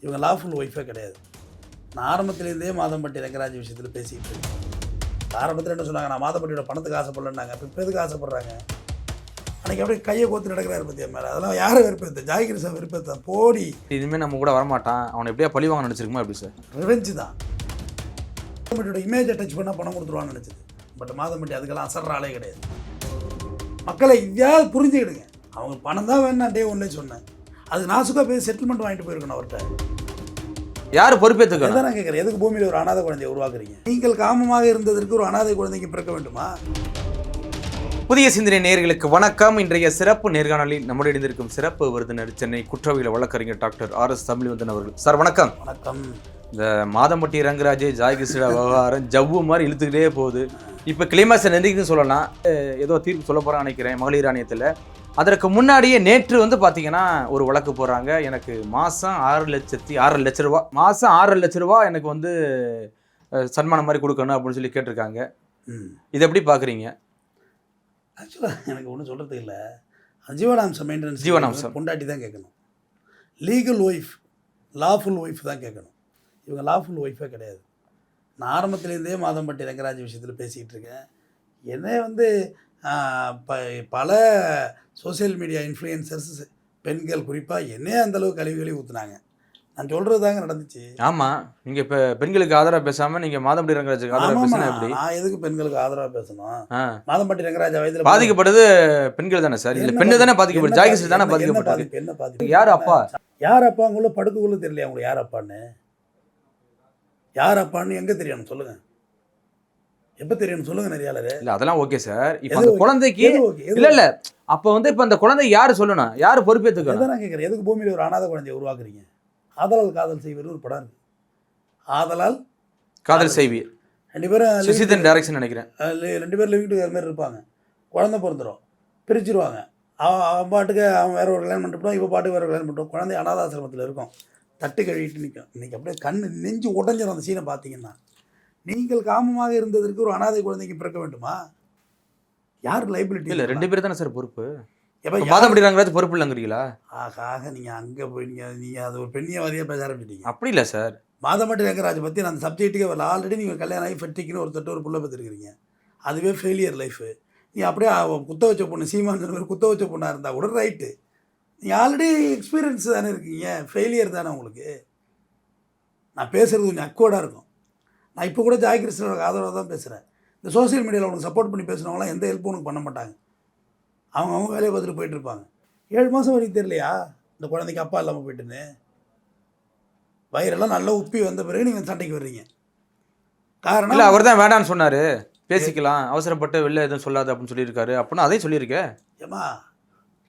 இவங்க லாஃபுல் ஒய்ஃபே கிடையாது. நான் ஆரம்பத்துலேருந்தே மாதம்பட்டி ரங்கராஜ் விஷயத்தில் பேசிகிட்டு இருக்கேன். ஆரம்பத்தில் என்ன சொன்னாங்க, நான் மாதம்பட்டியோட பணத்துக்கு ஆசைப்படலன்னாங்க. அப்போ இப்போ எதுக்கு ஆசைப்பட்றாங்க? அன்றைக்கி அப்படியே கையை கோத்து நடக்கிறாரு பற்றியா மேலே. அதெல்லாம் யாரை வெறுப்பேற்ற? ஜாய்கிருஷ்ணா வெறுப்பேற்ற போடி. இனிமேல் நம்ம கூட வரமாட்டான், அவனை எப்படியா பழி வாங்க நினச்சிருக்குமா எப்படி சார்? ரிவெஞ்சு தான். மாதம்பட்டியோட இமேஜை டச் பண்ணால் பணம் கொடுத்துருவான்னு நினச்சிது. பட் மாதம்பட்டி அதுக்கெல்லாம் அசர்ற ஆளே கிடையாது. மக்களை இதையாவது புரிஞ்சுக்கிடுங்க. அவங்க பணம் தான் வேணும், நான் டே ஒன்றே சொன்னேன். அது நாசுக்காக போய் செட்டில்மெண்ட் வாங்கிட்டு போயிருக்கணும் அவர்கிட்ட. யார் பொறுப்பேற்றுக்க? நான் கேட்குறேன், எதுக்கு பூமியில் ஒரு அனாதை குழந்தையை உருவாக்குறீங்க? நீங்கள் காமமாக இருந்ததற்கு ஒரு அனாதை குழந்தைக்கு பிறக்க வேண்டுமா? புதிய சிந்தனை நேயர்களுக்கு வணக்கம். இன்றைய சிறப்பு நேர்காணலில் நம்முடைய இணைந்திருக்கும் சிறப்பு விருந்தினர் சென்னை குற்றவியல் வழக்கறிஞர் டாக்டர் R.S. தமிழ்வந்தன் அவர்கள். சார் வணக்கம். வணக்கம். இந்த மாதம்பட்டி ரங்கராஜ் ஜாய்கிருஷ்ணா விவகாரம் ஜவ்வு மாதிரி இழுத்துக்கிட்டே போகுது. இப்போ கிளைமாக்ஸ் நெருங்கின்னு சொல்லலாம். ஏதோ தீர்ப்பு சொல்ல போகிறான்னு நினைக்கிறேன் மகளிர் ஆணையத்தில். அதற்கு முன்னாடியே நேற்று வந்து பார்த்தீங்கன்னா ஒரு வழக்கு போடுறாங்க. எனக்கு மாதம் 6 லட்ச ரூபா, மாதம் 6 லட்ச ரூபா எனக்கு வந்து சன்மானம் மாதிரி கொடுக்கணும் அப்படின்னு சொல்லி கேட்டிருக்காங்க. இதை எப்படி பார்க்குறீங்க? ஆக்சுவலாக எனக்கு ஒன்றும் சொல்கிறது இல்லை. ஜீவனாம்சம் மெயின்டெனன்ஸ், ஜீவனாம்சம் பொண்டாட்டி தான் கேட்கணும். லீகல் ஒய்ஃப், லாஃபுல் ஒய்ஃப் தான் கேட்கணும். இவங்க லாஃபுல் ஒய்ஃபே கிடையாது. நான் ஆரம்பத்துலேருந்தே மாதம்பட்டி ரங்கராஜ் விஷயத்தில் பேசிக்கிட்டு இருக்கேன். என்ன வந்து பல சோசியல் மீடியா இன்ஃப்ளூயன்சர்ஸ் பெண்கள் குறிப்பாக என்னையே அந்தளவுக்கு கழிவுகளை ஊற்றுனாங்க. நான் சொல்கிறது தாங்க நடந்துச்சு. ஆமாம், நீங்கள் இப்போ பெண்களுக்கு ஆதரவாக பேசாமல் நீங்கள் மாதம்பட்டி ரங்கராஜுக்கு ஆதரவாக பேசினா எப்படி? நான் எதுக்கு பெண்களுக்கு ஆதரவாக பேசணும்? மாதம்பட்டி ரங்கராஜ் வயதில் பாதிக்கப்படுது பெண்கள் தானே சார்? இல்லை பெண்ணு தானே பாதிக்கப்படுது, ஜாய்கிருஷ்ணா தானே பாதிக்கப்படுது. என்ன பாதிப்பு? யார் அப்பா? யார் அப்பா? உங்களை படுக்குள்ளே தெரியலையா உங்களுக்கு யார் அப்பான்னு? யார் அப்பான்னு எங்கே தெரியணும் சொல்லுங்கள்? எப்போ தெரியணும் சொல்லுங்கள் நிறையாளர்? இல்லை அதெல்லாம் ஓகே சார். இப்போ அந்த குழந்தைக்கு இல்லை அப்போ வந்து இப்போ அந்த குழந்தை யார் சொல்லணும், யார் பொறுப்பேற்றுக்கணும்? நான் கேட்குறேன், எதுக்கு பூமியில் ஒரு அனாதை குழந்தையை உருவாக்குறீங்க? ஆதலால் காதல் செய்வது ஒரு படம் இருக்குது. ஆதலால் காதல் செய்வீர், 2 பேரும் சுசிதன் டைரக்ஷன் நினைக்கிறேன். 2 பேரும் லிவிங் டுகெதர் மாதிரி இருப்பாங்க. குழந்தை பிறந்துடும், பிரிச்சுருவாங்க. அவன் பாட்டுக்கு அவன் வேறு ஒரு கல்யாணம் பண்ணிட்டு, இப்போ பாட்டுக்கு வேறு கல்யாணம் பண்ணிட்டோம். குழந்தை அனாதாசிரமத்தில் இருக்கும், தட்டு கழுவிட்டு நிற்கும். இன்றைக்கி அப்படியே கண்ணு நெஞ்சு உடஞ்சிடும் அந்த சீனை பார்த்தீங்கன்னா. நீங்கள் காமமாக இருந்ததற்கு ஒரு அனாதை குழந்தைக்கு பிறக்க வேண்டுமா? யார் லைபிலிட்டி? இல்லை 2 பேர் தானே சார் பொறுப்பு. எப்போ மாதம்பட்டி ரங்கராஜ் பொறுப்பு இல்லைங்கிறீங்களா? ஆக நீங்கள் அங்கே போய் நீங்கள் அது ஒரு பெண்ணியவாதியாக பேச ஆரம்பிச்சிட்டீங்க. அப்படி இல்லை சார். மாதம்பட்டி ரங்கராஜ் பற்றி நான் அந்த சப்ஜெக்ட்டுக்கே வரல. ஆல்ரெடி நீங்கள் கல்யாணம் ஆகி ஃபெட்டிக்குன்னு ஒரு புள்ள பார்த்துருக்கிறீங்க. அதுவே ஃபெயிலியர் லைஃபு. நீ அப்படியே குத்த வச்ச பொண்ணு, சீமான் மாதிரி குத்த வச்ச பொண்ணாக இருந்தால் கூட ரைட்டு. நீங்கள் ஆல்ரெடி எக்ஸ்பீரியன்ஸ் தானே இருக்கீங்க, ஃபெயிலியர் தானே உங்களுக்கு. நான் பேசுகிறது கொஞ்சம் அக்வர்டாக இருக்கும். நான் இப்போ கூட ஜாய்கிருஷ்ணனோட ஆதரவாக தான் பேசுகிறேன். இந்த சோசியல் மீடியாவில் உனக்கு சப்போர்ட் பண்ணி பேசுனவங்களாம் எந்த ஹெல்ப்பும் உனக்கு பண்ண மாட்டாங்க. அவங்க வேலையை பார்த்துட்டு போயிட்டுருப்பாங்க. 7 மாதம் வரைக்கும் தெரியலையா இந்த குழந்தைக்கு அப்பா இல்லாமல் போயிட்டுன்னு? வயிறெல்லாம் நல்லா உப்பி வந்த பிறகு நீங்கள் சண்டைக்கு வர்றீங்க. காரணம் இல்லை, அவர் தான் வேண்டான்னு சொன்னார். பேசிக்கலாம், அவசரப்பட்டு வெளில எதுவும் சொல்லாது அப்படின்னு சொல்லியிருக்காரு. அப்படின்னா அதையும் சொல்லியிருக்கேன். ஏம்மா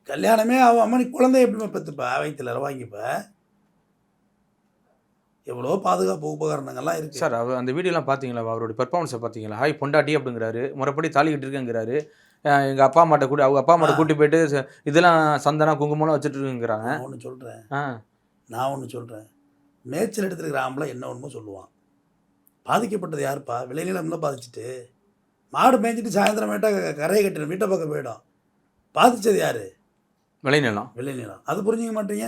கல்யாணமே அவன் அம்மா, நீ குழந்தை எப்படிமா பெற்றுப்பா? வயிற்றுல வாங்கிப்பா. எவ்வளோ பாதுகாப்பு உபகரணங்கள்லாம் இருக்குது சார். அவர் அந்த வீடியோலாம் பார்த்தீங்களா? அவருடைய பெர்ஃபார்மன்ஸை பார்த்தீங்களா? ஹாய் பொண்டாட்டி அப்படிங்கிறாரு, முறைப்படி தாலி கட்டிருக்கேங்கிறாரு. எங்கள் அப்பா அம்மாட்ட கூட அவங்க அப்பா அம்மாட்ட கூட்டி போயிட்டு இதெல்லாம் சந்தனம் குங்குமம்லாம் வச்சுட்டு இருக்குங்கிறாங்க. நான் ஒன்று சொல்கிறேன். மேய்ச்சல் எடுத்துருக்கிற ஆம்பளை என்ன ஒன்றுமோ சொல்லுவான். பாதிக்கப்பட்டது யாருப்பா? விளைநிலம்லாம் பாதிச்சுட்டு மாடு மேய்ஞ்சிட்டு சாயந்தரமேட்டா கரையை கட்டின வீட்டை பக்கம் போயிடும். பாதித்தது யார்? விளைநிலம். அது புரிஞ்சிக்க மாட்டீங்க.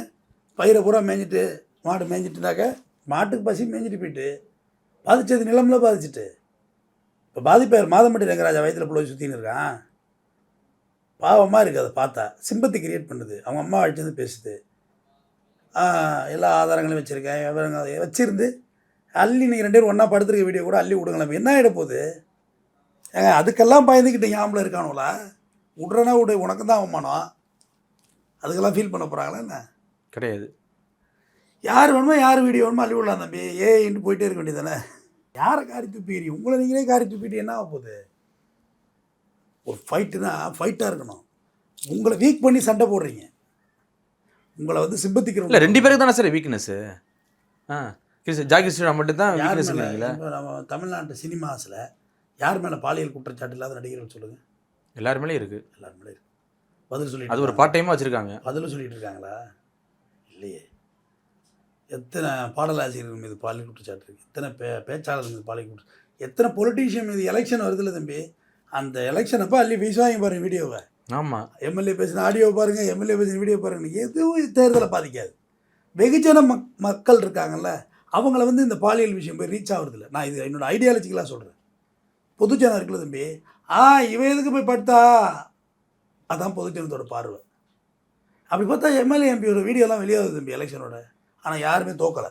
பயிரை பூரா மேய்ஞ்சிட்டு மாடு மேய்ஞ்சிட்டுனாக்க மாட்டுக்கு பசி மேய்ஞ்சிட்டு போயிட்டு பாதித்தது நிலம்ல பாதிச்சுட்டு. இப்போ பாதிப்பார் மாதம்பட்டி ரங்கராஜா வயதில் பிள்ளை சுற்றின்னு இருக்கான். பாவமாக இருக்குது அதை பார்த்தா. சிம்பத்தி கிரியேட் பண்ணுது. அவங்க அம்மா அழைச்சிருந்து பேசுது. எல்லா ஆதாரங்களையும் வச்சுருக்கேன், விவரங்கள் வச்சுருந்து அள்ளி நீங்கள் 2 பேரும் ஒன்றா படுத்துருக்க வீடியோ கூட அள்ளி விடுங்களேன். என்ன ஆகிட போகுது? ஏங்க அதுக்கெல்லாம் பயந்துக்கிட்டு ஆம்பளை இருக்கானுங்களா? விட்றனா விடு, உனக்கு தான் அவமானம். அதுக்கெல்லாம் ஃபீல் பண்ண போகிறாங்களா என்ன? கிடையாது. யார் வேணுமோ யார் வீடியோ வேணுமோ அள்ளி விடலாம் தம்பி. ஏன்ட்டு போயிட்டே இருக்க வேண்டியது தானே. யாரை காரி துப்பிக்கிறீங்க? உங்களை நீங்களே காரி துப்பிட்டு என்ன ஆக போகுது? ஒரு ஃபைட்டுனா ஃபைட்டாக இருக்கணும். உங்களை வீக் பண்ணி சண்டை போடுறீங்க. உங்களை வந்து சிம்பத்திக்கிறோம். இல்லை 2 பேருக்கு தானே சார் வீக்னஸ்ஸு. ஜாய்கிருஷ்ணா மட்டும் தான் வீக்னஸ் இல்லைங்களா? நம்ம தமிழ்நாட்டு சினிமாஸில் யார் மேலே பாலியல் குற்றச்சாட்டு இல்லாத நடிகர்கள் சொல்லுங்கள்? எல்லாருமே இருக்குது. எல்லாருமே இருக்குது. பதில் சொல்லிட்டு அது ஒரு பார்ட் டைமாக வச்சுருக்காங்க. பதில் சொல்லிட்டு இருக்காங்களா? இல்லையே. எத்தனை பாடலாசிரியர்கள் மீது பாலியல் குற்றச்சாட்டு இருக்குது, எத்தனை பேச்சாளர்கள் மீது பாலியல் குற்றம், எத்தனை பொலிட்டீஷியன் மீது எலெக்ஷன் வருதுல்ல தம்பி. அந்த எலெக்ஷன் அப்போ அள்ளி வீசுவாங்க பாருங்கள் வீடியோவை. ஆமாம், எம்எல்ஏ பேசின ஆடியோ பாருங்கள், எம்எல்ஏ பேசின வீடியோ பாருங்கள். எதுவும் தேர்தலை பாதிக்காது. வெகுஜன மக்கள் இருக்காங்கல்ல, அவங்கள வந்து இந்த பாலியல் விஷயம் போய் ரீச் ஆகுறதில்ல. நான் இது என்னோட ஐடியாலஜிக்கலாக சொல்கிறேன். பொதுஜனம் இருக்குல்ல தம்பி, இவன் எதுக்கு போய் படுத்தா, அதான் பொதுஜனத்தோட பார்வை. அப்படி பார்த்தா எம்எல்ஏ எம்பியோட வீடியோலாம் வெளியாகுது தம்பி எலெக்ஷனோட. ஆனால் யாருமே தோக்கலை.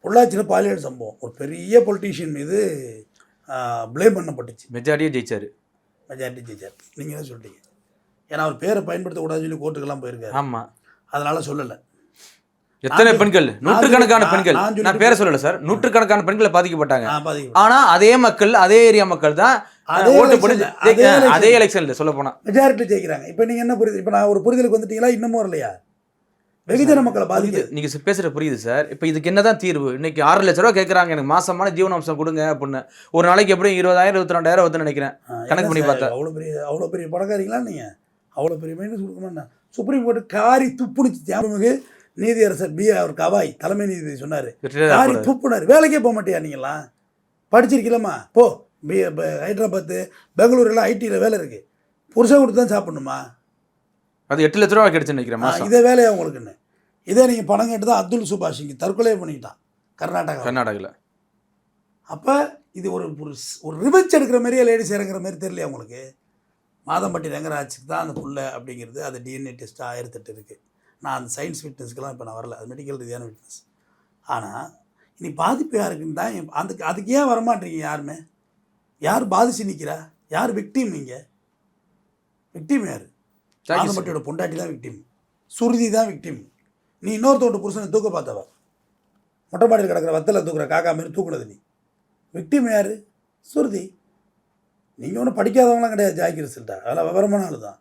பொள்ளாச்சியில் பாலியல் சம்பவம் ஒரு பெரிய பொலிட்டீஷியன் மீது ப்ளேம் பண்ணப்பட்டுச்சு. மெஜாரிட்டியே ஜெயிச்சார். மெஜாரிட்டி ஜெயிச்சார். நீங்கள் தான் சொல்லிட்டீங்க. ஏன்னா அவர் பேரை பயன்படுத்தக்கூடாதுன்னு சொல்லி கோர்ட்டுக்கெல்லாம் போயிருக்காரு. ஆமாம், அதனால் சொல்லலை. எத்தனை பெண்கள், நூற்றுக்கணக்கான பெண்கள், நான் பேரை சொல்லல சார், நூற்றுக்கணக்கான பெண்களை பாதிக்கப்பட்டாங்க. ஆனா அதே மக்கள், அதே ஏரியா மக்கள் தான் ஓட்டு போட்டு அதே எலெக்ஷன்ல சொல்ல போனா மெஜாரிட்டி ஜெயிக்கிறாங்க. இப்போ நீங்க என்ன புரியுது? இப்போ நான் ஒரு புரிதலுக்கு வந்துட்டீங்களா? இன்னமும் இல்லையா? வெகுஜன மக்களை பாதிக்குது. நீங்க பேசுற புரியுது சார். இப்போ இதுக்கு என்னதான் தீர்வு? இன்னைக்கு 6 லட்ச ரூபா கேட்கறாங்க, எனக்கு மாசமான ஜீவனாம்சம் கொடுங்க அப்படின்னு. ஒரு நாளைக்கு எப்படி 20,000 22,000 வந்து நினைக்கிறேன் கணக்கு பண்ணி பார்த்தா. அவ்வளோ பெரிய பணக்காரிங்களா நீங்க? அவ்வளோ பெரிய மைனஸ் கொடுக்கணும்னா சுப்ரீம் கோர்ட்டு காரி துப்புனுச்சு. தியாகமிகு நீதியரசர் அவர் கவாய் தலைமை நீதிபதி சொன்னார், காரி துப்புனார். வேலைக்கே போக மாட்டியா நீங்களாம்? படிச்சிருக்கலாமா? போ. ஹைதராபாத்து, பெங்களூர் எல்லாம் ஐடியில் வேலை இருக்குது. புருஷன் கொடுத்து தான் சாப்பிடணுமா? அது 8 லட்ச ரூபா கிடைச்சு நினைக்கிறேன். இதே வேலையா உங்களுக்குன்னு? இதே நீங்கள் பணம் கேட்டு தான் அப்துல் சுபாஷ் இங்கே தற்கொலை பண்ணிக்கிட்டான் கர்நாடகாவில். அப்போ இது ஒரு ஒரு ரிவெஞ்ச் எடுக்கிற மாதிரியே லேடிஸ் இறங்குற மாதிரி தெரியலையா உங்களுக்கு? மாதம்பட்டி ரங்கராஜுக்கு தான் அந்த புள்ள அப்படிங்கிறது, அது டிஎன்ஏ டெஸ்ட்டு 1008 இருக்குது. நான் அந்த சயின்ஸ் விட்னஸ்க்கெலாம் இப்போ நான் வரல, அது மெடிக்கல் ரீதியான விட்னஸ். ஆனால் இனி பாதிப்பு யாருக்குன்னு தான் அதுக்கு ஏன் வரமாட்டீங்க யாருமே? யார் பாதிச்சு நிற்கிறா? யார் விக்டிம்? நீங்கள் விக்டிம் யார்? மாதம்பட்டியோட பொண்டாட்டி தான் விக்டிம், சுருதி தான் விக்டிம். நீ இன்னொருத்தோட புருஷனை தூக்க பார்த்தவ, மொட்டை மாடியில் கிடக்கிற வத்தலை தூக்குற காக்கா மாரி தூக்குனது நீ. விக்டிம் யார்? சுருதி. நீங்கள் ஒன்றும் படிக்காதவங்களாம் கிடையாது. ஜாக்கி ரிசல்ட்டா அதெல்லாம் விவரமான ஆள் தான்.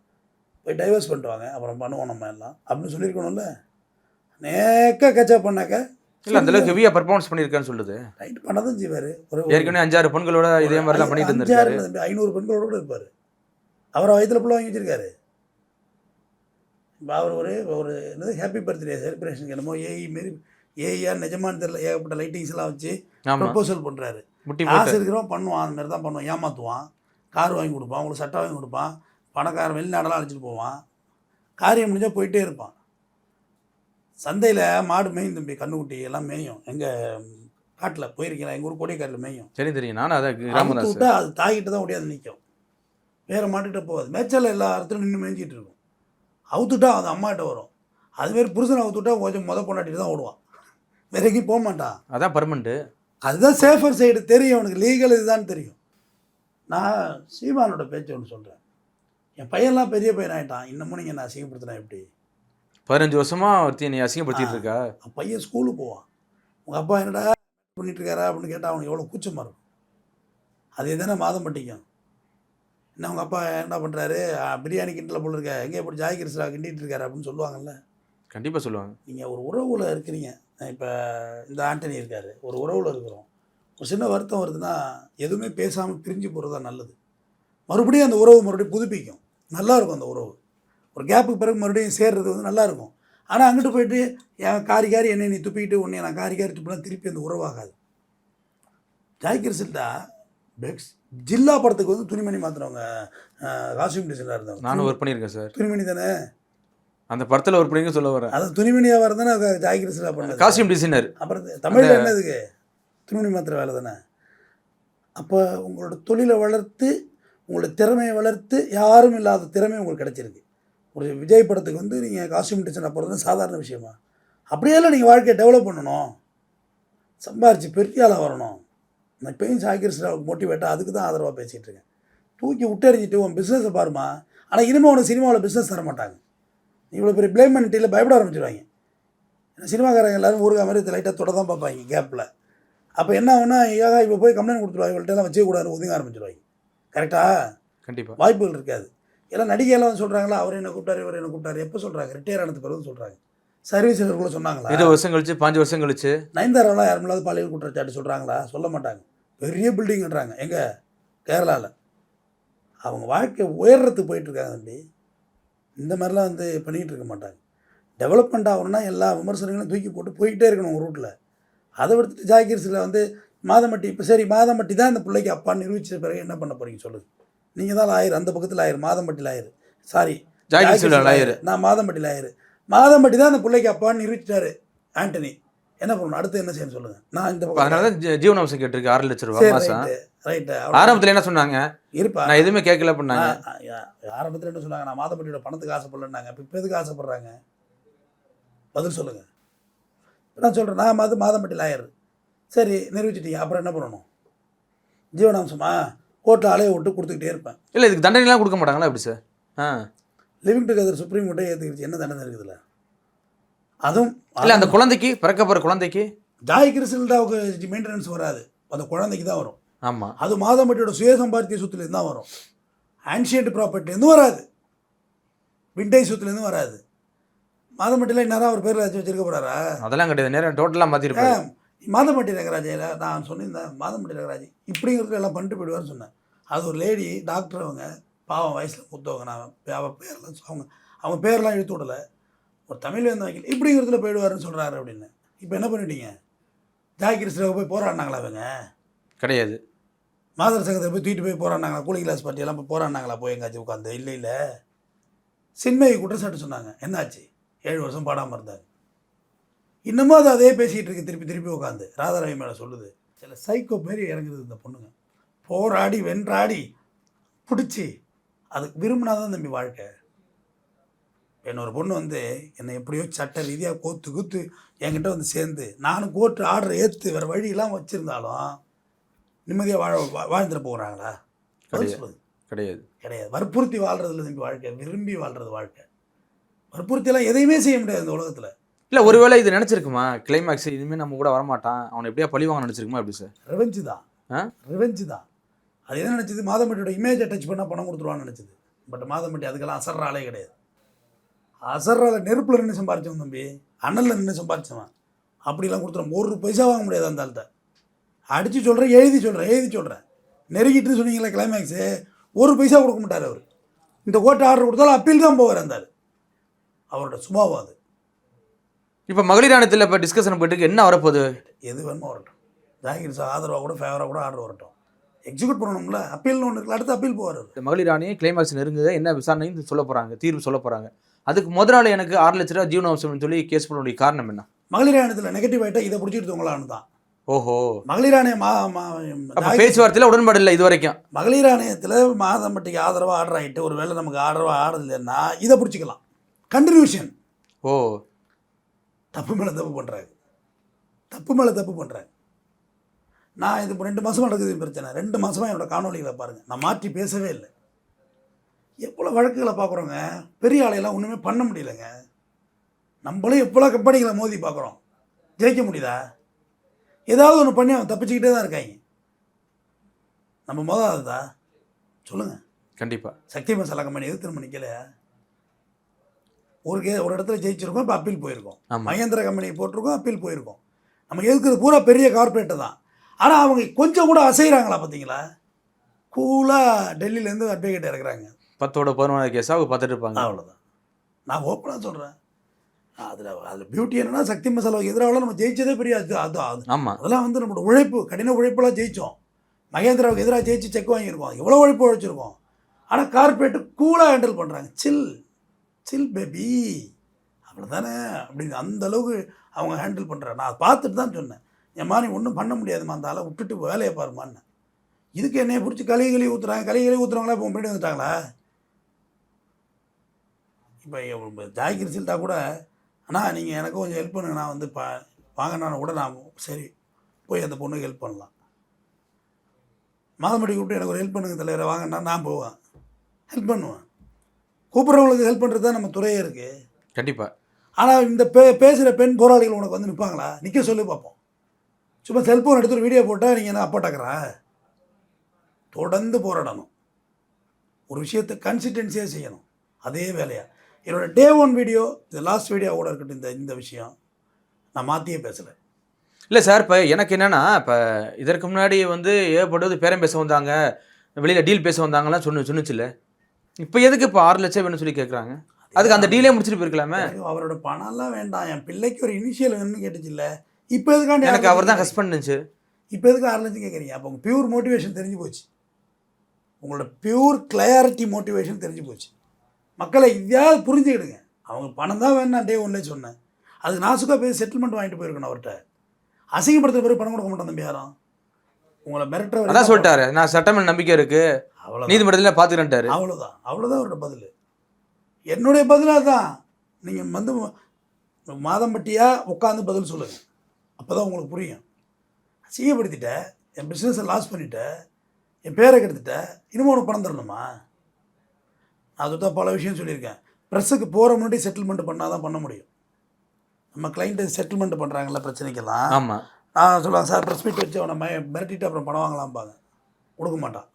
போய் டைவர்ஸ் பண்ணிட்டு அப்புறம் பண்ணுவோம் நம்ம எல்லாம் அப்படின்னு சொல்லியிருக்கணும்ல. நேக்க கச்சப் பண்ணாக்க இல்லை, அந்தளவுக்கு ஹெவியாக பர்ஃபார்மன்ஸ் பண்ணியிருக்கான்னு சொல்லுது. ரைட் பண்ணதான் செய்வார். ஒரு ஏற்கனவே 5-6 பெண்களோட இதே மாதிரிலாம் பண்ணிட்டு இருந்தாரு. 500 பெண்களோட கூட இருப்பார். அவரை வயிற்றுல புள்ள வாங்கி வச்சிருக்காரு. இப்போ அவர் ஒரு என்னது ஹாப்பி பர்த்டே செலிப்ரேஷன் என்னமோ மாரி ஏஐயா நிஜமானு தெரியல, ஏகப்பட்ட லைட்டிங்ஸ் எல்லாம் வச்சு ப்ரப்போசல் பண்ணுறாரு. காசு இருக்கிறவன் பண்ணுவான், அந்த மாதிரி தான் பண்ணுவான். ஏமாற்றுவான், கார் வாங்கி கொடுப்பான், உங்களுக்கு சட்டை வாங்கி கொடுப்பான், பணக்காரன் வெளிநாடெல்லாம் அழைச்சிட்டு போவான், காரியம் முடிஞ்சால் போயிட்டே இருப்பான். சந்தையில் மாடு மேயும் தம்பி, கண்ணுக்குட்டி எல்லாம் மேயும். எங்கள் காட்டில் போயிருக்கீங்களா? எங்கள் ஊர் கோடிக்காட்டில் மேயும். சரி தெரியும். நானும் அதை விட்டா அது தாக்கிட்டு தான் ஓடியாது நிற்கும், வேறு மாட்டுக்கிட்ட போகாது. மேய்ச்சல் எல்லா இடத்துலையும் நின்று மேய்ஞ்சிட்டு இருக்கும். அவுத்துட்டா அது அம்மாகிட்ட வரும். அதுமாரி புருஷனை அவுத்துட்டா கொஞ்சம் பொண்டாட்டிட்டு தான் ஓடுவான், வேற எங்கேயும் போக மாட்டான். அதான் பர்மனெண்ட்டு. அதுதான் சேஃபர் சைடு. தெரியும் அவனுக்கு, லீகல் இதுதான் தெரியும். நான் சீமானோட பேச்சு ஒன்று சொல்கிறேன். என் பையன்லாம் பெரிய பையன் ஆகிட்டான், இன்னமும் நீங்கள் நான் அசிங்கப்படுத்தினா எப்படி? 15 வருஷமாக ஒருத்தி நீ அசிங்கப்படுத்திட்டு இருக்கா. பையன் ஸ்கூலுக்கு போவான், உங்கள் அப்பா என்னடா பண்ணிட்டு இருக்காரா அப்படின்னு கேட்டால் அவனுக்கு எவ்வளோ கூச்சமாக இருக்கும். அதே தானே மாதம்பட்டிக்கும். என்ன உங்கள் அப்பா என்ன பண்ணுறாரு, பிரியாணி கிண்டல போல இருக்க, எங்கே எப்படி ஜாய் கிருஷ்ணா கிண்டிகிட்டு இருக்காரு அப்படின்னு சொல்லுவாங்கல்ல. கண்டிப்பாக சொல்லுவாங்க. நீங்கள் ஒரு உறவில் இருக்கிறீங்க. இப்போ இந்த ஆண்டனி இருக்கார், ஒரு உறவில் இருக்கிறோம். ஒரு சின்ன வருத்தம் வருதுன்னா எதுவுமே பேசாமல் பிரிஞ்சு போகிறது தான் நல்லது. மறுபடியும் அந்த உறவு மறுபடியும் புதுப்பிக்கும், நல்லாயிருக்கும். அந்த உறவு ஒரு கேப்புக்கு பிறகு மறுபடியும் சேர்றது வந்து நல்லாயிருக்கும். ஆனால் அங்கிட்டு போயிட்டு என் காரி என்னை நீ துப்பிக்கிட்டு உன்னை நான் காரி துப்பினா திருப்பி அந்த உறவாகாது. ஜாய்கர் சில்டா ஜில்லா படத்துக்கு வந்து துணிமணி மாற்றினவங்க, காஸ்டியூம் டிசைனராக இருந்தவங்க. நானும் ஒர்க் பண்ணியிருக்கேன் சார். துணிமணி தானே அந்த படத்தில் ஒர்க் பண்ணிங்க சொல்ல வரேன். அது துணிமணியாக வரதானே ஜாய்கர் சில்டா பண்ணது, காஸ்டியூம் டிசைனர். அப்புறம் தமிழில் என்னதுக்கு துணிமணி மாத்திர வேலை தானே. அப்போ உங்களோட தொழிலை வளர்த்து, உங்களோட திறமையை வளர்த்து, யாரும் இல்லாத திறமை உங்களுக்கு கிடச்சிருக்கு. ஒரு விஜய் படத்துக்கு வந்து நீங்கள் காஸ்டியூம் டிசைனர் போகிறது சாதாரண விஷயமா? அப்படியெல்லாம் நீங்கள் வாழ்க்கையை டெவலப் பண்ணணும், சம்பாரித்து பெரிய ஆளாக வரணும். நான் இப்போயும் ஜாகிர்ஸ்டாவுக்கு மோட்டிவேட்டாக அதுக்கு தான் ஆதரவாக பேசிகிட்டு இருக்கேன். தூக்கி விட்டறிஞ்சிட்டு உன் பிஸ்னஸை பாருமா. ஆனால் இனிமேல் உனக்கு சினிமாவில் பிஸ்னஸ் தர மாட்டாங்க. நீ இவ்வளோ பெரிய ப்ளேம் பண்ணிட்டியில் பயப்பட ஆரம்பிச்சிடுவாங்க. ஏன்னா சினிமாக்காரங்க எல்லோரும் ஊருகா மாதிரி லைட்டாக தொட தான் பார்ப்பாங்க கேப்பில். அப்போ என்ன ஆகுனா, ஏகா இப்போ போய் கம்ப்ளைண்ட் கொடுத்துருவாங்க, இவள்கிட்டலாம் வச்சுக்கூடாது, ஒதுங்க ஆரம்பிச்சிடுவாங்க. கரெக்டாக? கண்டிப்பாக வாய்ப்புகள் இருக்காது. எல்லாம் நடிகையெல்லாம் வந்து சொல்கிறாங்களா, அவர் என்ன கூப்பிட்டாரு, இவர் என்ன கூப்பிட்டாரு, எப்போ சொல்கிறாங்க? ரிட்டையர் ஆனது பிறகு சொல்கிறாங்க. சர்வீஸில் கூட சொன்னாங்களா? 20 வருஷம் கழிச்சு 5 வருஷம் கழிச்சு நயன்தாராவெலாம் யாருமில்லாத பாலியல் குற்றச்சாட்டு சொல்கிறாங்களா? சொல்ல மாட்டாங்க. பெரிய பில்டிங் கட்டுறாங்க எங்கே? கேரளாவில். அவங்க வாழ்க்கை உயர்றதுக்கு போயிட்டுருக்காங்க தம்பி. இந்த மாதிரிலாம் வந்து பண்ணிகிட்டு இருக்க மாட்டாங்க. டெவலப்மெண்ட் ஆகணும்னா எல்லா விமர்சனங்களும் தூக்கி போட்டு போய்கிட்டே இருக்கணும் ஒரு ரூட்டில். அதை விடுத்துட்டு ஜாகிர்ஸில் வந்து மாதம்பட்டி, இப்போ சரி மாதம்பட்டி தான் இந்த பிள்ளைக்கு அப்பான்னு நிரூபிச்ச பிறகு என்ன பண்ண போகிறீங்க சொல்லுங்கள்? நீங்கள் தான் லாயர், அந்த பக்கத்தில் லாயர், மாதம்பட்டி லாயர், சாரி ஜாகிர்ஸில் லாயர், நான் மாதம்பட்டி லாயர். மாதம்பட்டி தான் அந்த பிள்ளைக்கு அப்பான்னு நிரூபிச்சிட்டாரு ஆண்டனி. என்ன பண்ணணும், அடுத்து என்ன செய்யணும் சொல்லுங்கள். நான் இந்த அதனால தான் ஜீவனாம்சம் கேட்டிருக்கு 6 லட்ச ரூபா மாதம். ரைட்டு. ஆரம்பத்தில் என்ன சொன்னாங்க, இருப்பா, நான் எதுவுமே கேட்கல பண்ணாங்க. ஆரம்பத்தில் என்ன சொன்னாங்க, நான் மாதம்பட்டியோட பணத்துக்கு ஆசைப்படலன்னாங்க. இப்போ எதுக்கு ஆசைப்படுறாங்க, பதில் சொல்லுங்கள். நான் சொல்கிறேன், நான் மாதம்பட்டி லாயர். சரி நிரூபிச்சிட்டீங்க, அப்புறம் என்ன பண்ணணும்? ஜீவனாம்சமா கோர்ட்டில் அலைய விட்டு கொடுத்துக்கிட்டே இருப்பேன். இல்லை இதுக்கு தண்டனைலாம் கொடுக்க மாட்டாங்களா எப்படி சார்? லிவிங் டுகெதர் சுப்ரீம் கோர்ட்டே ஏற்றுக்கிடுச்சு. என்ன தண்டனை இருக்குதுல்ல? அதுவும் இல்லை அந்த குழந்தைக்கு பிறக்க போகிற குழந்தைக்கு ஜாய் கிறிஸ்டல்டாவுக்கு மெயின்டெனன்ஸ் வராது, அந்த குழந்தைக்கு தான் வரும். ஆமாம், அது மாதம்பட்டியோட சுய சம்பாத்திய சொத்துலேருந்து தான் வரும். ஆன்ஷியன்ட் ப்ராப்பர்ட்டிலேருந்து வராது, விண்டேஜ் சொத்துலேருந்து வராது. மாதம்பட்டியில் இந்நேரம் அவர் பேரில் வச்சிருக்க போகிறாரா? அதெல்லாம் கிடையாது, நேரம் டோட்டலாக மாற்றிருப்பேன். மாதம்பட்டி ரங்கராஜையில் நான் சொன்னிருந்தேன், மாதம்பட்டி ரங்கராஜ் இப்படிங்கிறது எல்லாம் பண்ணிட்டு போயிடுவார்னு சொன்னேன். அது ஒரு லேடி டாக்டர், அவங்க பாவம் வயசில் மூத்தவங்க. நான் அவள் பேரெலாம் அவங்க பேரெலாம் இழுத்து விடலை. ஒரு தமிழ் வந்து வைக்கல இப்படிங்கிறதுல போயிடுவாருன்னு சொல்கிறாரு அப்படின்னு. இப்போ என்ன பண்ணிட்டீங்க? ஜாய் கிறிஸ்டாவை போய் போராடினாங்களா அவங்க? கிடையாது. மாதர் சங்கத்தை போய் தூக்கிட்டு போய் போராடினாங்களா? கூலி கிளாஸ் பார்ட்டியெல்லாம் போய் போராடினாங்களா? போய் எங்காச்சும் உட்காந்து? இல்லை. சின்மையை குற்றச்சாட்டு சொன்னாங்க. என்னாச்சு? 7 வருஷம் பாடாமல் இருந்தாங்க. இன்னமும் அது அதே பேசிகிட்டு இருக்கு, திருப்பி உட்காந்து ராதாரவி மேலே சொல்லுது. சில சைக்கோ மாரி இறங்குது இந்த பொண்ணுங்க. போராடி வென்றாடி பிடிச்சி அதுக்கு விரும்பினாதான் தம்பி வாழ்க்கை. என்னோட பொண்ணு வந்து என்னை எப்படியோ சட்ட ரீதியாக கோத்து என்கிட்ட வந்து சேர்ந்து, நானும் கோர்ட்டு ஆர்டர் ஏற்று வேறு வழியெல்லாம் வச்சுருந்தாலும் நிம்மதியாக வாழ்ந்துட்டு போகிறாங்களா? கிடையாது. வற்புறுத்தி வாழ்கிறதுல தம்பி வாழ்க்கை, விரும்பி வாழ்கிறது வாழ்க்கை. வற்புறுத்தியெல்லாம் எதையுமே செய்ய முடியாது இந்த உலகத்தில். இல்லை ஒருவேளை இது நினச்சிருக்குமா, கிளைமேக்ஸ் இனிமேல் நம்ம கூட வரமாட்டான், அவனை எப்படியா பழி வாங்க நினச்சிருக்குமா எப்படி சார்? ரிவெஞ்சு தான். அது என்ன நினச்சிது, மாதம்பட்டியோட இமேஜை டச் பண்ணால் பணம் கொடுத்துருவான்னு நினச்சிது. பட் மாதம்பட்டி அதுக்கெல்லாம் அசர்ற ஆளே கிடையாது. அசர்றால நெருப்பில் நின்று சம்பாரிச்சவன் தம்பி, அனலில் நின்று சம்பாரிச்சவன். அப்படிலாம் கொடுத்துருவோம். 1 பைசா வாங்க முடியாது அந்த ஆள்கிட்ட. அடித்து சொல்கிறேன், எழுதி சொல்கிறேன். நெருங்கிட்டு சொன்னீங்களே கிளைமேக்ஸு, 1 பைசா கொடுக்க மாட்டார் அவர். இந்த கோர்ட்டு ஆர்டர் கொடுத்தாலும் அப்பீல் தான் போவார் அந்த ஆள். அவரோட சுபாவம் அது. இப்போ மகளிர் ஆணையத்தில் இப்போ டிஸ்கஷன் போயிட்டு என்ன வரப்போகுது? எது வேணுமோ வரட்டும். ஜாகிர் சார் ஆதரவாக கூட ஃபேவராக கூட ஆர்டர் வரட்டும். எக்ஸிக்யூட் பண்ணணும்ல, அப்பீல்னு ஒன்று இருக்குல்ல, அடுத்து அப்பீல் போவார். மகளிர் ஆணையம் கிளைமேக்ஸ் நெருங்குது, என்ன விசாரணைன்னு சொல்ல போகிறாங்க, தீர்வு சொல்ல போகிறாங்க. அதுக்கு முதல் நாள் எனக்கு 6 லட்ச ரூபா ஜீவனாம்சம்னு சொல்லி கேஸ் பண்ண வேண்டிய காரணம் என்ன? மகளிர் ஆணையத்தில் நெகட்டிவ் ஆகிட்டா இதை பிடிச்சிட்டு தூங்கலான்னு தான். ஓஹோ, மகளிர் ஆணையம் பேச்சுவார்த்தையில் உடன்பாடு இல்லை இது வரைக்கும். மகளிர் ஆணையத்தில் மாதம்பட்டிக்கு ஆதரவாக ஆர்டர் ஆகிட்டு ஒரு வேளை நமக்கு ஆதரவாக ஆர்டர் இல்லைன்னா இதை பிடிச்சிக்கலாம். கண்டினியூஷன். ஓ, தப்பு மேலே தப்பு பண்ணுறாங்க. நான் இது 2 மாதமாக நடக்குது பிரச்சனை. 2 மாதமாக என்னோட காணொலிகளை பாருங்கள், நான் மாற்றி பேசவே இல்லை. எவ்வளோ வழக்குகளை பார்க்குறோங்க, பெரிய ஆளையெல்லாம் ஒன்றுமே பண்ண முடியலைங்க. நம்மளும் எவ்வளோ கம்பெனிகளை மோதி பார்க்குறோம், ஜெயிக்க முடியுதா? ஏதாவது ஒன்று பண்ணி அவன் தப்பிச்சுக்கிட்டே தான் இருக்காங்க. நம்ம அதுதா சொல்லுங்கள். கண்டிப்பாக சக்தி மசாலா கம்பெனி எது திரும்ப நிற்கலையா? ஒரு இடத்துல ஜெயிச்சிருக்கோம், இப்போ அப்பீல் போயிருக்கோம். மகேந்திர கம்பெனி போட்டிருக்கோம், அப்பீல் போயிருக்கோம். நம்ம எதுக்குறது பூரா பெரிய கார்பரேட்டு தான். ஆனால் அவங்க கொஞ்சம் கூட அசைகிறாங்களா பார்த்தீங்களா? கூலாக டெல்லியிலேருந்து அட்வொகேட் இறக்குறாங்க. 10-11 கேஸாக அவங்க பார்த்துட்டு இருப்பாங்க. அவ்வளோதான். நான் ஓப்பனாக சொல்கிறேன். அதில் பியூட்டி என்னென்னா, சக்தி மசாலாவுக்கு எதிராக நம்ம ஜெயிச்சதே பெரிய அது. ஆமாம், அதெல்லாம் வந்து நம்மளோட உழைப்பு, கடின உழைப்பெல்லாம் ஜெயித்தோம். மகேந்திராவுக்கு எதிராக ஜெயிச்சு செக் வாங்கியிருக்கோம், எவ்வளோ உழைப்பு உழைச்சிருக்கோம். ஆனால் கார்பரேட்டு கூலாக ஹேண்டில் பண்ணுறாங்க. சில் பேபி, அவ்வளோ தானே அப்படின்னு அந்தளவுக்கு அவங்க ஹேண்டில் பண்ணுறாங்க. நான் பார்த்துட்டு தான் சொன்னேன், என் மாதிரி ஒன்றும் பண்ண முடியாதுமா, அந்த ஆளை விட்டுட்டு வேலையை பாருமான்னு. இதுக்கு என்னையை பிடிச்சி கழுவி ஊற்றுறவங்களா இப்போ முன்னாடி வந்துட்டாங்களா? இப்போ ஜாய்க்கு ரிசல்ட்டாக கூட, ஆனால் நீங்கள் எனக்கு கொஞ்சம் ஹெல்ப் பண்ணுங்க, நான் வந்து வாங்கினான்னு கூட நான் சரி போய் அந்த பொண்ணுக்கு ஹெல்ப் பண்ணலாம். மாதம்பட்டி கூப்பிட்டு எனக்கு ஒரு ஹெல்ப் பண்ணுங்க தலைவரை வாங்கினா நான் போவேன், ஹெல்ப் பண்ணுவேன். கூப்பிட்றவங்களுக்கு ஹெல்ப் பண்ணுறது தான் நம்ம துறையே இருக்குது. கண்டிப்பாக. ஆனால் இந்த பேசுகிற பெண் போராளிகள் உனக்கு வந்து நிற்பாங்களா? நிற்க சொல்லி பார்ப்போம். சும்மா செல்ஃபோன் எடுத்து ஒரு வீடியோ போட்டால் நீங்கள் என்ன அப்பாட்டாக்குறா? தொடர்ந்து போராடணும், ஒரு விஷயத்தை கன்சிஸ்டன்சியாக செய்யணும், அதே வேலையாக. என்னோடய Day 1 வீடியோ, இந்த லாஸ்ட் வீடியோ கூட இருக்கட்டும், இந்த விஷயம் நான் மாற்றியே பேசலை. இல்லை சார், இப்போ எனக்கு என்னென்னா, இப்போ இதற்கு முன்னாடி வந்து ஏற்படுவது பேரம் பேச வந்தாங்க, வெளியில் டீல் பேச வந்தாங்கலாம் சொன்னுச்சுல்ல, இப்போ எதுக்கு இப்போ 6 லட்சம் வேணும்னு சொல்லி கேட்குறாங்க? அதுக்கு அந்த டீலே முடிச்சுட்டு போயிருக்கலாமே. அவரோட பணம்லாம் வேண்டாம், என் பிள்ளைக்கு ஒரு இனிஷியல் வேணும்னு கேட்டுச்சுல்ல. இப்போ எதுக்காண்டி எனக்கு அவர் தான் ஹஸ்பண்ட் இருந்துச்சு, இப்போ எதுக்கு 6 லட்சம் கேட்குறீங்க? அப்போ உங்கள் பியூர் மோட்டிவேஷன் தெரிஞ்சு போச்சு, உங்களோட பியூர் கிளாரிட்டி மோட்டிவேஷன் தெரிஞ்சு போச்சு. மக்களை இதையாவது புரிஞ்சுக்கிடுங்க. அவங்க பணம் தான் வேணும், நான் டே ஒன்லே சொன்னேன். அதுக்கு நாசுக்காக போய் செட்டில்மெண்ட் வாங்கிட்டு போயிருக்கணும் அவர்கிட்ட. அசிங்கப்படுத்த பிறகு பணம் கொடுக்க மாட்டேன் தம்பி யாரும். உங்களை மிரட்டுற அதான் சொல்லிட்டாரு, நான் சட்டமேல் நம்பிக்கை இருக்கு, அவ்வளோ நீதிமன்றத்தில் பார்த்துக்கிறேன்ட்டாரு. அவ்வளோதான் அவரோட பதில். என்னுடைய பதிலாக தான் நீங்கள் வந்து மாதம்பட்டியாக உட்காந்து பதில் சொல்லுங்கள், அப்போ தான் உங்களுக்கு புரியும். அசிங்கப்படுத்திட்டேன், என் பிஸ்னஸை லாஸ் பண்ணிட்டேன், என் பேரை கெடுத்துட்டேன், இன்னமும் உனக்கு பணம் தரணுமா? அதுதான் பல விஷயம் சொல்லியிருக்கேன். ப்ரெஸ்ஸுக்கு போகிற முன்னாடி செட்டில்மெண்ட் பண்ணால் தான் பண்ண முடியும். நம்ம கிளைண்ட்டு செட்டில்மெண்ட் பண்ணுறாங்கல்ல பிரச்சனைக்கெல்லாம், ஆமாம், நான் சொல்லுவாங்க சார் ப்ரெஸ் மீட் வச்சு அவனை மிரட்டிட்டு அப்புறம் பணம் வாங்கலாம்பாங்க, கொடுக்க மாட்டான்.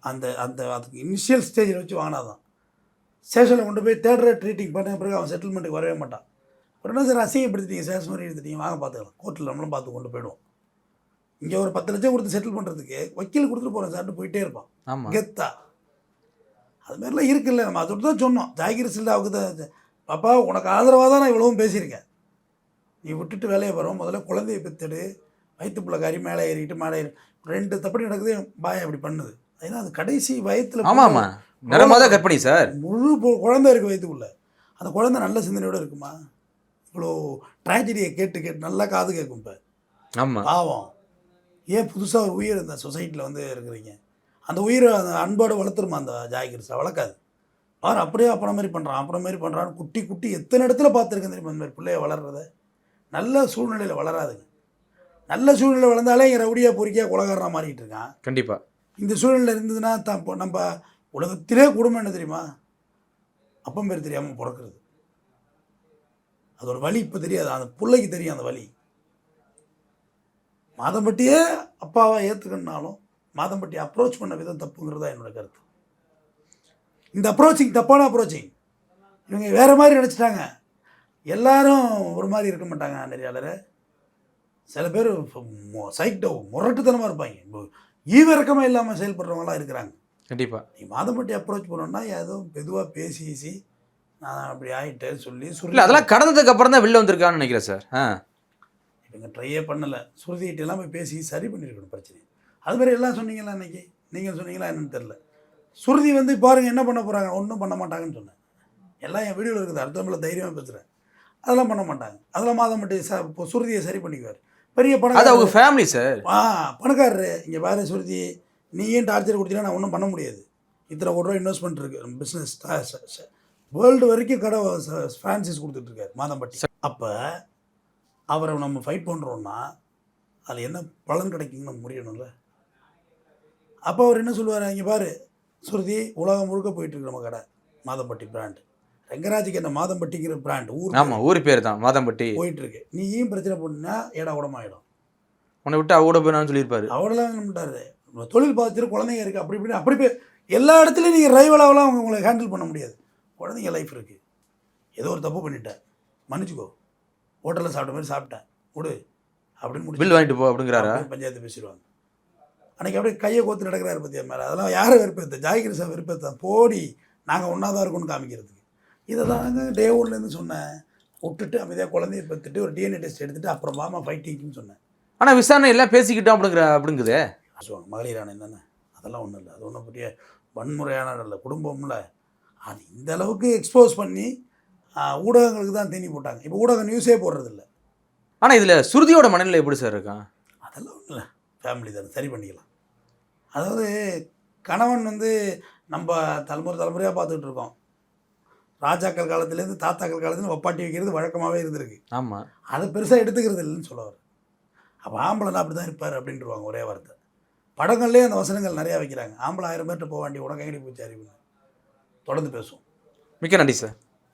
அதுக்கு இனிஷியல் ஸ்டேஜில் வச்சு வாங்கினாதான் ஸ்டேஷனில் கொண்டு போய் தேடுற ட்ரீட்டிங் பண்ண பிறகு அவன் செட்டில்மெண்ட்டுக்கு வரவே மாட்டான். அப்புறம் என்ன சார் அசிங்கப்படுத்திட்டீங்க, ஸ்டேஷன் மாதிரி எடுத்துட்டீங்க, வாங்க பார்த்துக்கலாம், கோர்ட்டில் நம்மளும் பார்த்து கொண்டு போயிடுவோம். இங்கே ஒரு 10 லட்சம் கொடுத்து செட்டில் பண்ணுறதுக்கு வக்கீல் கொடுத்துட்டு போகிறேன் சார்ட்டு போயிட்டே இருப்பான். ஆமாம், கெத்தா அது மாதிரிலாம் இருக்குல்ல. நம்ம அதோடு தான் சொன்னோம். ஜாகிர் சில்டாவுக்கு தான், பாப்பா உனக்கு ஆதரவாக தான் நான் இவ்வளவும் பேசியிருக்கேன், நீ விட்டுட்டு வேலையை வரும், முதல்ல குழந்தைய பெற்றுடு, வயிற்றுப்புள்ள காரி மேலே ஏறிட்டு மேலே ஏறி 2 தப்படி நடக்குது, பாய் அப்படி பண்ணுது. ஏன்னா அது கடைசி வயத்தில் ஆமாம், நிறமாத கற்பனை சார், முழு குழந்தை இருக்குது வயிற்றுக்குள்ள. அந்த குழந்தை நல்ல சிந்தனையோடு இருக்குமா? இவ்வளோ ட்ராஜடியை கேட்டு கேட்டு நல்லா காது கேட்கும். இப்போ ஆமாம், பாவம், ஏன் புதுசாக ஒரு உயிர் இந்த சொசைட்டியில் வந்து இருக்கிறீங்க, அந்த உயிரை அந்த அன்போடு வளர்த்துருமா அந்த ஜாகிர் சார்? வளர்க்காது. பாரு அப்படியே அப்புறம் மாதிரி பண்ணுறான்னு குட்டி குட்டி எத்தனை இடத்துல பார்த்துருக்கேன் தெரியுமா இந்த மாதிரி பிள்ளைய வளர்றத. நல்ல சூழ்நிலையில் வளராதுங்க. நல்ல சூழ்நிலை வளர்ந்தாலே இங்கே ரவுடியாக பொறுக்கியாக கொலகாரனாக மாறிக்கிட்டு இருக்கான். கண்டிப்பாக இந்த சூழ்நிலை இருந்ததுன்னா நம்ம உலகத்திலே குடும்பம் என்ன தெரியுமா, அப்பம் பேர் தெரியாமல் பிறக்கிறது. அதோட வலி இப்போ தெரியாது, அந்த பிள்ளைக்கு தெரியும் அந்த வலி. மாதம்பட்டியே அப்பாவா ஏற்றுக்கணுனாலும் மாதம்பட்டி அப்ரோச் பண்ண விதம் தப்புங்கிறதா என்னோட கருத்து. இந்த அப்ரோச்சிங் தப்பான அப்ரோச்சிங். இவங்க வேறு மாதிரி நினச்சிட்டாங்க. எல்லாரும் ஒரு மாதிரி இருக்க மாட்டாங்க நெறியாளர். சில பேர் சைட்டோ முரட்டுத்தனமாக இருப்பாங்க, ஈவிரக்கமாக இல்லாமல் செயல்படுறவங்களாம் இருக்கிறாங்க. கண்டிப்பாா. நீ மாதம்பட்டி அப்ரோச் பண்ணோன்னா ஏதோ மெதுவாக பேசி நான் அப்படி ஆகிட்டேன்னு சொல்லி இல்லை, அதெல்லாம் கடந்ததுக்கு அப்புறம் தான் வெளில வந்திருக்கான்னு நினைக்கிறேன் சார். இவங்க ட்ரையே பண்ணலை. சுருதிகிட்டெல்லாம் போய் பேசி சரி பண்ணியிருக்கணும் பிரச்சனை. அது மாதிரி எல்லாம் சொன்னீங்களா இன்றைக்கி? நீங்கள் சொன்னீங்களா என்னன்னு தெரில. சுருதி வந்து பாருங்கள் என்ன பண்ண போகிறாங்க, ஒன்றும் பண்ண மாட்டாங்கன்னு சொன்னேன். எல்லாம் என் வீடியோவில் இருக்குது, அடுத்த நம்மள தைரியமாக பேசுகிறேன். அதெல்லாம் பண்ண மாட்டாங்க. அதெல்லாம் மாதம்பட்டி இப்போ சுருதியை சரி பண்ணிக்குவார். பெரிய பணம், அது அவங்க ஃபேமிலி சார். பணக்காரரு. இங்கே வேறு சுருதி நீ ஏன் டார்ச்சர் கொடுத்தீங்கன்னா நான் ஒன்றும் பண்ண முடியாது. இத்தனை கோடி ரூபா இன்வெஸ்ட்மெண்ட் இருக்குது, பிஸ்னஸ் வேர்ல்டு வரைக்கும் கடை ஃப்ரான்சைஸ் கொடுத்துட்ருக்காரு மாதம்பட்டி. அப்போ அவரை நம்ம ஃபைட் பண்ணுறோன்னா அது என்ன பலன் கிடைக்குன்னு நம்ம முடியணும்ல. அப்போ அவர் என்ன சொல்லுவார், இங்கே பாரு சுருதி உலகம் முழுக்க போயிட்டுருக்கு நம்ம கடை மாதம்பட்டி பிராண்டு. ரெங்கராஜுக்கு என்ன மாதம்பட்டிங்கிற பிராண்ட் ஊர், ஆமாம் ஊர் பேர் தான் மாதம்பட்டி போயிட்டுருக்கு. நீ ஏன் பிரச்சனை பண்ணா ஏடா உடமாயிடும், உன்னை விட்டு அவட போயிடான்னு சொல்லியிருப்பாரு. அவடெல்லாம் நம்பிட்டாரு. தொழில் பார்த்துட்டு குழந்தைங்க இருக்குது அப்படி இப்படி அப்படி போய் எல்லா இடத்துலையும் நீங்கள் ரைவலாவெல்லாம் அவங்க உங்களை ஹேண்டில் பண்ண முடியாது. குழந்தைங்க லைஃப் இருக்குது, ஏதோ ஒரு தப்பு பண்ணிட்டேன் மன்னிச்சுக்கோ, ஹோட்டலில் சாப்பிட்ட மாதிரி சாப்பிட்டேன் விடு அப்படின்னு முடிச்சு பில் வாங்கிட்டு போ அப்படிங்கிறாரா? பஞ்சாயத்து பேசிடுவாங்க. அன்றைக்கி அப்படியே கையை கோத்து நடக்கிறாரு பற்றியா மேலே. அதெல்லாம் யாரை வெறுப்பேற்ற, ஜாகிர் சார் வெறுப்பேற்றான். போடி நாங்கள் ஒன்றா தான் இருக்கணும்னு காமிக்கிறதுக்கு. இதை தாங்க டே ஒன்லேருந்து சொன்னேன். விட்டுட்டு அமைதியாக குழந்தைய பெற்றுட்டு ஒரு டிஎன்ஏ டெஸ்ட் எடுத்துகிட்டு அப்புறம் வாமா ஃபைட்டிங்னு சொன்னேன். ஆனால் விசாரணை எல்லாம் பேசிக்கிட்டோம் அப்படிங்குதே சொல்லுவாங்க. மகளிர் ஆணையம் தானே, அதெல்லாம் ஒன்றும் இல்லை. அது ஒன்றும் பெரிய வன்முறையான இல்லை, குடும்பம்ல. அது இந்த அளவுக்கு எக்ஸ்போஸ் பண்ணி ஊடகங்களுக்கு தான் தீனி போட்டாங்க. இப்போ ஊடகம் நியூஸே போடுறதில்ல. ஆனால் இதில் சுருதியோட மனநிலை எப்படி சார் இருக்கான்? அதெல்லாம் ஒன்றும் இல்லை, ஃபேமிலி தானே, சரி பண்ணிக்கலாம். அதாவது கணவன் வந்து நம்ம தலைமுறையாக பார்த்துக்கிட்டு இருக்கோம். ராஜாக்கள் காலத்துலேருந்து தாத்தாக்கள் காலத்துலேருந்து வப்பாட்டி வைக்கிறது வழக்கமாகவே இருந்திருக்கு. ஆமாம், அதை பெருசாக எடுத்துக்கிறது இல்லைன்னு சொல்லுவார். அப்போ ஆம்பளைனா அப்படி தான் இருப்பார் அப்படின்ட்டுருவாங்க ஒரே வார்த்தை. படங்கள்லேயே அந்த வசனங்கள் நிறையா வைக்கிறாங்க. ஆம்பளை 1000 பேர்கிட்ட போக வேண்டிய உனக்கு எங்கடி போச்சு அறிவுன்னு தொடர்ந்து பேசுவோம். மிக்க நன்றி சார்.